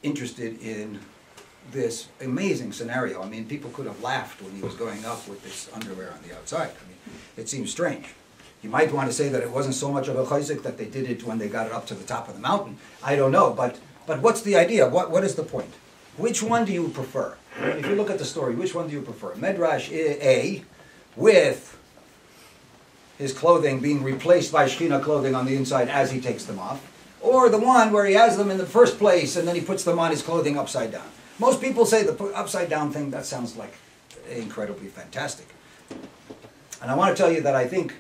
[SPEAKER 1] interested in this amazing scenario? I mean, people could have laughed when he was going up with this underwear on the outside. I mean, it seems strange. You might want to say that it wasn't so much of a chayzik that they did it when they got it up to the top of the mountain. I don't know, but what's the idea? What is the point? Which one do you prefer? If you look at the story, which one do you prefer? Midrash A, with his clothing being replaced by Shekhinah clothing on the inside as he takes them off, or the one where he has them in the first place and then he puts them on his clothing upside down. Most people say the upside down thing, that sounds like incredibly fantastic. And I want to tell you that I think,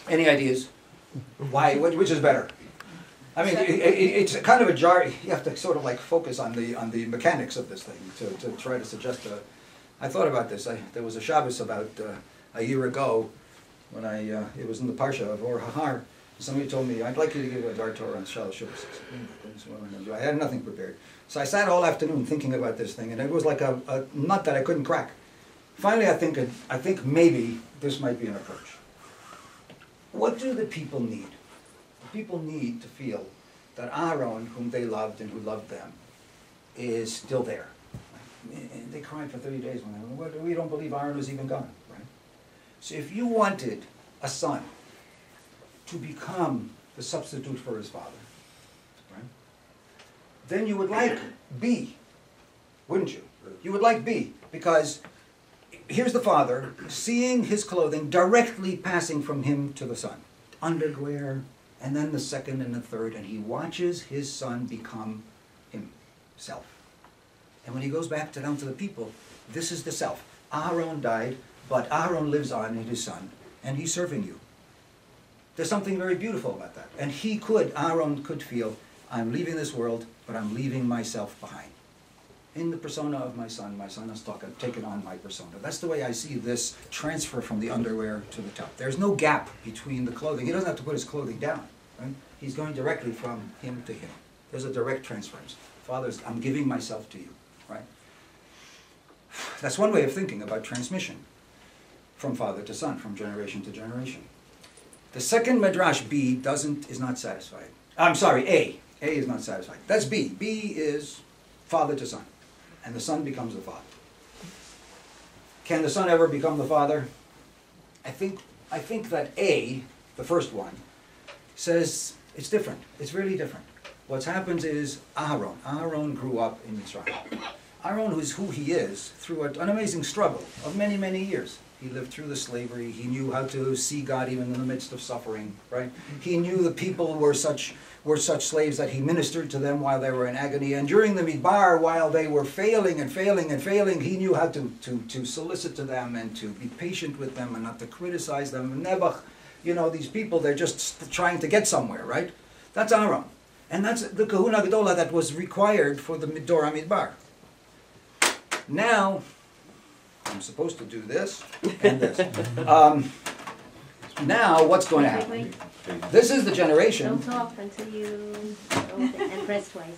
[SPEAKER 1] any ideas? Why? Which is better? I mean, it's kind of a jar. You have to sort of like focus on the mechanics of this thing to try to suggest I thought about this. There was a Shabbos about a year ago when it was in the Parsha of Or Hahar. Somebody told me, I'd like you to give a Dar Torah on Shalosh Shabbos. I had nothing prepared. So I sat all afternoon thinking about this thing, and it was like a nut that I couldn't crack. Finally, I think maybe this might be an approach. What do the people need? The people need to feel that Aaron, whom they loved and who loved them, is still there. And they cried for 30 days when we don't believe Aaron was even gone. Right? So if you wanted a son to become the substitute for his father, right? Then you would like B, wouldn't you? You would like B, because here's the father seeing his clothing directly passing from him to the son. Underwear, and then the second and the third, and he watches his son become himself. And when he goes back down to the people, this is the self. Aaron died, but Aaron lives on in his son, and he's serving you. There's something very beautiful about that. And Aaron could feel, I'm leaving this world, but I'm leaving myself behind. In the persona of my son has taken on my persona. That's the way I see this transfer from the underwear to the top. There's no gap between the clothing. He doesn't have to put his clothing down, right? He's going directly from him to him. There's a direct transference. Father's, I'm giving myself to you, right? That's one way of thinking about transmission from father to son, from generation to generation. The second Midrash, B, is not satisfied. I'm sorry, A. A is not satisfied. That's B. B is father to son. And the son becomes the father. Can the son ever become the father? I think that A, the first one, says it's different. It's really different. What happens is Aaron grew up in Mitzrayim. Aaron is who he is through an amazing struggle of many, many years. He lived through the slavery. He knew how to see God even in the midst of suffering, right? He knew the people were such slaves that he ministered to them while they were in agony. And during the Midbar, while they were failing, he knew how to solicit to them and to be patient with them and not to criticize them. Nebuch, these people, they're just trying to get somewhere, right? That's Aaron. And that's the Kahuna Gedola that was required for the Dor HaMidbar. Now, I'm supposed to do this and this. Now, what's going to happen?
[SPEAKER 2] Wait.
[SPEAKER 1] This is the generation.
[SPEAKER 2] Don't talk until you and press twice.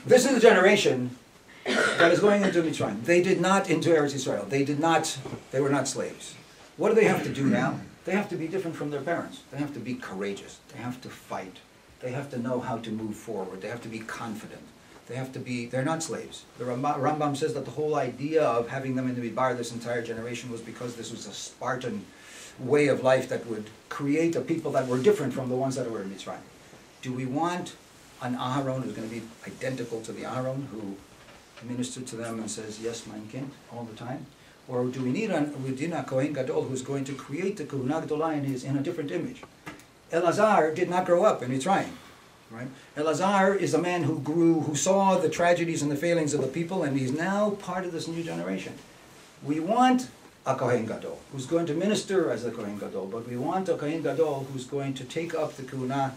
[SPEAKER 1] This is the generation that is going into Mitzrayim. They did not into Eretz Yisrael. They were not slaves. What do they have to do now? They have to be different from their parents. They have to be courageous. They have to fight. They have to know how to move forward. They have to be confident. They're not slaves. The Rambam says that the whole idea of having them in the Midbar this entire generation was because this was a Spartan way of life that would create a people that were different from the ones that were in Mitzrayim. Do we want an Aharon who's going to be identical to the Aharon who ministered to them and says, yes, mein Kind, all the time? Or do we need a Kohen Gadol who's going to create the Kahuna Gedolah in a different image? Elazar did not grow up in Mitzrayim. Right? Eliezri is a man who saw the tragedies and the failings of the people, and he's now part of this new generation. We want a Kohen Gadol who's going to minister as a Kohen Gadol, but we want a Kohen Gadol who's going to take up the Kahuna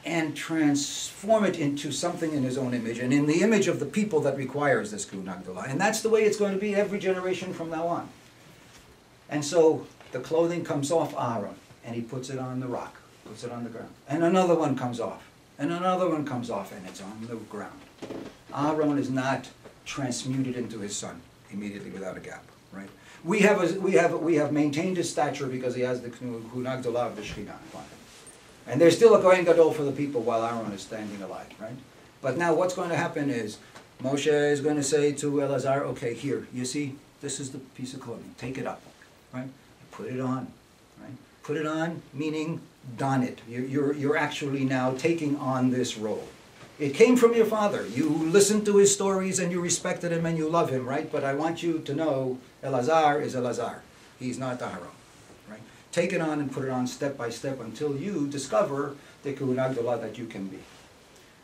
[SPEAKER 1] and transform it into something in his own image, and in the image of the people that requires this Kahuna Gedolah. And that's the way it's going to be every generation from now on. And so the clothing comes off Aaron, and he puts it on the rock, puts it on the ground. And another one comes off. And another one comes off, and it's on the ground. Aaron is not transmuted into his son immediately without a gap, right? We have maintained his stature because he has the Kahuna Gedolah of the Shekhinah upon him. And there's still a Kohen Gadol for the people while Aaron is standing alive, right? But now what's going to happen is Moshe is going to say to Elazar, okay, here, you see, this is the piece of clothing. Take it up, right? Put it on, right? Put it on, meaning don it. You're actually now taking on this role. It came from your father. You listened to his stories and you respected him and you love him, right? But I want you to know Elazar is Elazar. He's not Aharon, right? Take it on and put it on step by step until you discover the Kahuna Gedolah that you can be.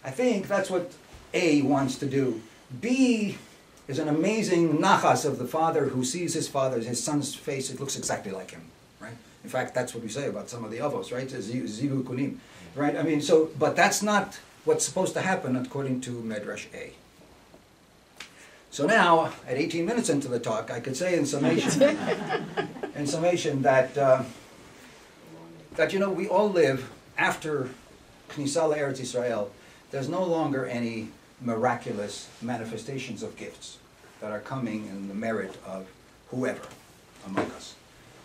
[SPEAKER 1] I think that's what A wants to do. B is an amazing nachas of the father who sees his son's face. It looks exactly like him, right? In fact, that's what we say about some of the avos, right? Zivu kunim, right? I mean, but that's not what's supposed to happen according to Medrash A. So now, at 18 minutes into the talk, I could say in summation, that we all live after Knisah Eretz Yisrael. There's no longer any miraculous manifestations of gifts that are coming in the merit of whoever among us.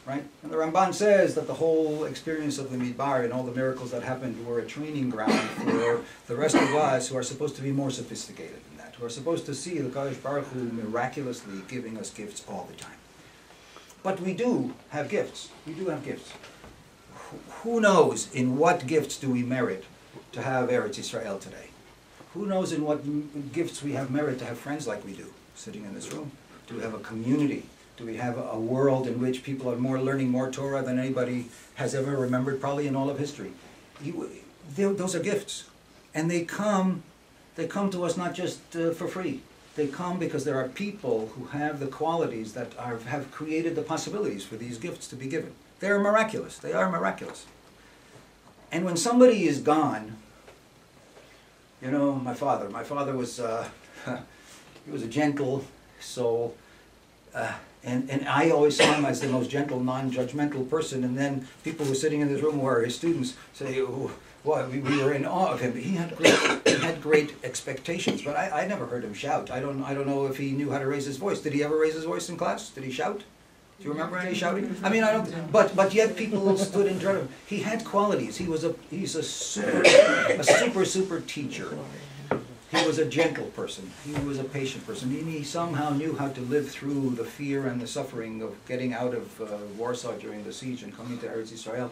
[SPEAKER 1] Right? And the Ramban says that the whole experience of the Midbar and all the miracles that happened were a training ground for the rest of us who are supposed to be more sophisticated than that, who are supposed to see the Kadosh Baruch Hu miraculously giving us gifts all the time. But we do have gifts. We do have gifts. who knows in what gifts do we merit to have Eretz Israel today? Who knows in what gifts we have merit to have friends like we do, sitting in this room? Do we have a community? Do we have a world in which people are learning more Torah than anybody has ever remembered, probably in all of history? Those are gifts. And they come to us not just for free. They come because there are people who have the qualities that have created the possibilities for these gifts to be given. They are miraculous. They are miraculous. And when somebody is gone, you know, my father was, he was a gentle soul, and I always saw him as the most gentle, non-judgmental person, and then people who were sitting in this room who are his students say, oh, well, we were in awe of him. But he had great expectations, but I never heard him shout. I don't know if he knew how to raise his voice. Did he ever raise his voice in class? Did he shout? Do you remember any shouting? I mean, I don't. But yet people stood in front of him. He had qualities. He's a super teacher. He was a gentle person. He was a patient person. He somehow knew how to live through the fear and the suffering of getting out of Warsaw during the siege and coming to Eretz Israel,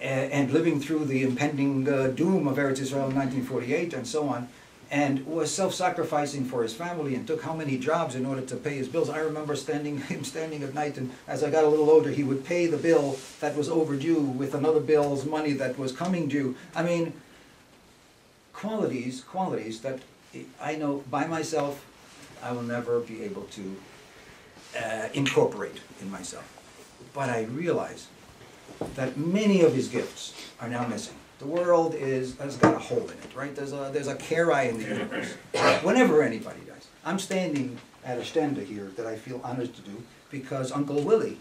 [SPEAKER 1] and living through the impending doom of Eretz Israel in 1948 and so on. And was self-sacrificing for his family and took how many jobs in order to pay his bills. I remember him standing at night, and as I got a little older, he would pay the bill that was overdue with another bill's money that was coming due. I mean, qualities that I know by myself I will never be able to incorporate in myself. But I realize that many of his gifts are now missing. The world has got a hole in it, right? There's a Kerai in the universe. Whenever anybody dies. I'm standing at a stenda here that I feel honored to do because Uncle Willie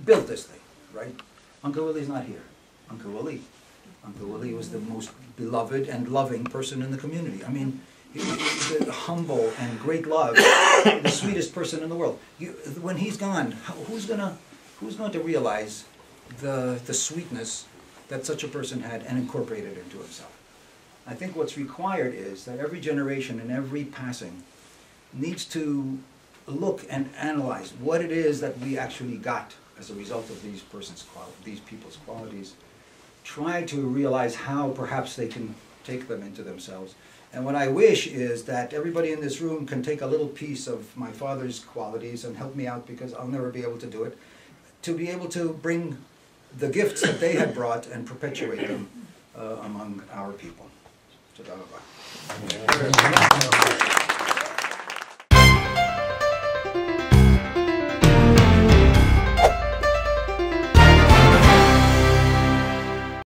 [SPEAKER 1] built this thing, right? Uncle Willie's not here. Uncle Willie was the most beloved and loving person in the community. I mean, he was humble and great love, the sweetest person in the world. When he's gone, who's going to realize the sweetness that such a person had and incorporate it into himself? I think what's required is that every generation and every passing needs to look and analyze what it is that we actually got as a result of these people's qualities. Try to realize how perhaps they can take them into themselves. And what I wish is that everybody in this room can take a little piece of my father's qualities and help me out, because I'll never be able to do it, to be able to bring the gifts that they had brought and perpetuate them among our people. Toda rabah.